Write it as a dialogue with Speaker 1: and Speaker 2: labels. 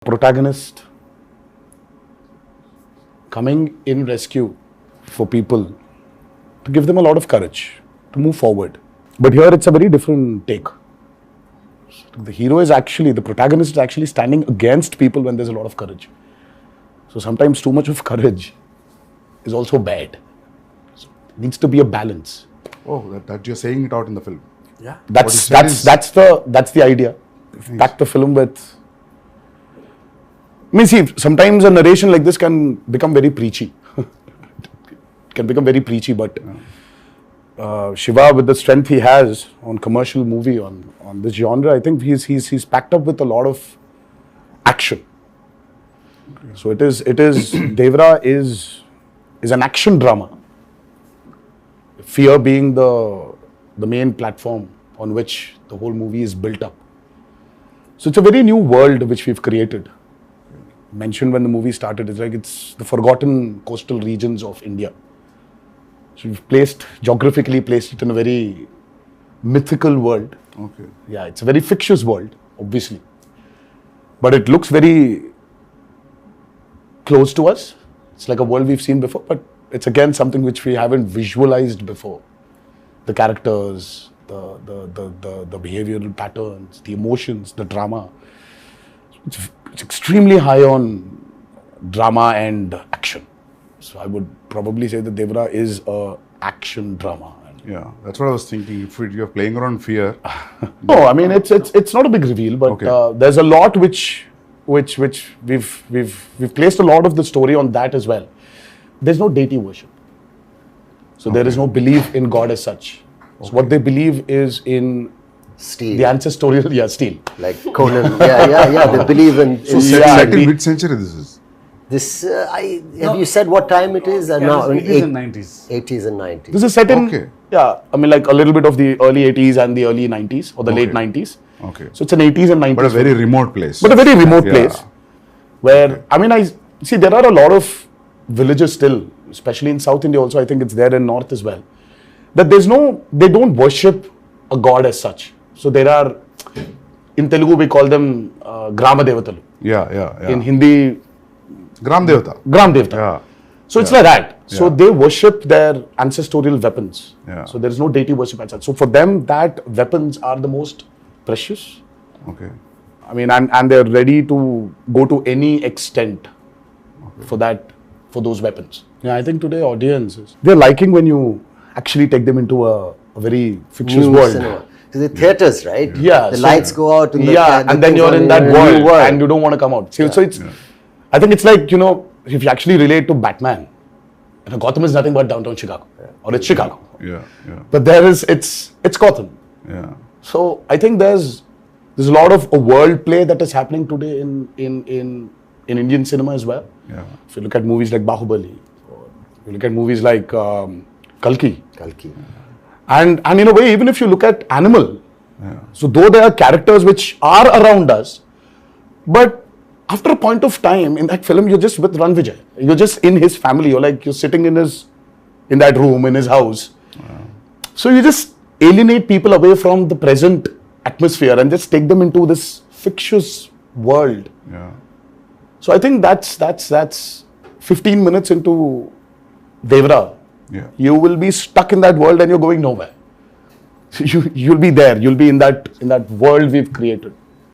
Speaker 1: Protagonist coming in rescue for people to give them a lot of courage to move forward. But here it's a very different take. The hero is actually, the protagonist is actually standing against people when there's a lot of courage. So sometimes too much of courage is also bad. So it needs to be a balance.
Speaker 2: Oh, that you're saying it out in the film.
Speaker 1: Yeah. That's the idea. Pack the film with. I mean, see, sometimes a narration like this can become very preachy. Can become very preachy, but Shiva, with the strength he has on commercial movie, on this genre, I think he's packed up with a lot of action. Okay. So it is Devara is an action drama. Fear being the main platform on which the whole movie is built up. So it's a very new world which we've created. Mentioned when the movie started, it's the forgotten coastal regions of India. So we've geographically placed it in a very mythical world.
Speaker 2: Okay.
Speaker 1: Yeah, it's a very fictitious world, obviously. But it looks very close to us. It's like a world we've seen before, but it's again something which we haven't visualized before. The characters, the behavioral patterns, the emotions, the drama. It's extremely high on drama and action. So I would probably say that Devara is a action drama.
Speaker 2: Yeah, that's what I was thinking. If you're playing around fear.
Speaker 1: No, I mean it's not a big reveal, but okay. There's a lot which we've placed a lot of the story on that as well. There's no deity worship. So there is no belief in God as such. So what they believe is in
Speaker 3: steel.
Speaker 1: The ancestorial, steel.
Speaker 3: Like Conan. They believe in.
Speaker 2: So set in which century this is?
Speaker 3: This, have you said what time it is?
Speaker 4: No, 80s and 90s.
Speaker 3: 80s and 90s.
Speaker 1: This is set in, I mean like a little bit of the early 80s and the early 90s or the late 90s.
Speaker 2: Okay.
Speaker 1: So it's an 80s and 90s.
Speaker 2: But a very remote place.
Speaker 1: But a very remote place where, I mean, I see there are a lot of villages still, especially in South India also, I think it's there in North as well, that they don't worship a god as such. So there are, in Telugu we call them Grama Devatalu.
Speaker 2: Yeah.
Speaker 1: In Hindi,
Speaker 2: Gram Devata.
Speaker 1: Yeah. So it's like that. So they worship their ancestral weapons. Yeah. So there is no deity worship as such. So for them, that weapons are the most precious.
Speaker 2: Okay.
Speaker 1: I mean, and they're ready to go to any extent for those weapons. Yeah, I think today audiences, they're liking when you actually take them into a very fictitious world.
Speaker 3: Cinema. So the theatres, right?
Speaker 1: Yeah.
Speaker 3: The lights go out.
Speaker 1: And then you're in that world and you don't want to come out. So it's, I think it's like, if you actually relate to Batman, Gotham is nothing but downtown Chicago. Or it's Chicago.
Speaker 2: Yeah.
Speaker 1: But it's Gotham.
Speaker 2: Yeah.
Speaker 1: So I think there's a lot of a world play that is happening today in Indian cinema as well.
Speaker 2: Yeah.
Speaker 1: If you look at movies like Bahubali, or you look at movies like Kalki. And in a way, even if you look at Animal, so though there are characters which are around us, but after a point of time in that film, you're just with Ran Vijay. You're just in his family. You're sitting in that room, in his house. So you just alienate people away from the present atmosphere and just take them into this fictitious world.
Speaker 2: Yeah.
Speaker 1: So I think that's 15 minutes into Devara.
Speaker 2: Yeah.
Speaker 1: You will be stuck in that world and you're going nowhere. You'll be there. You'll be in that world we've created.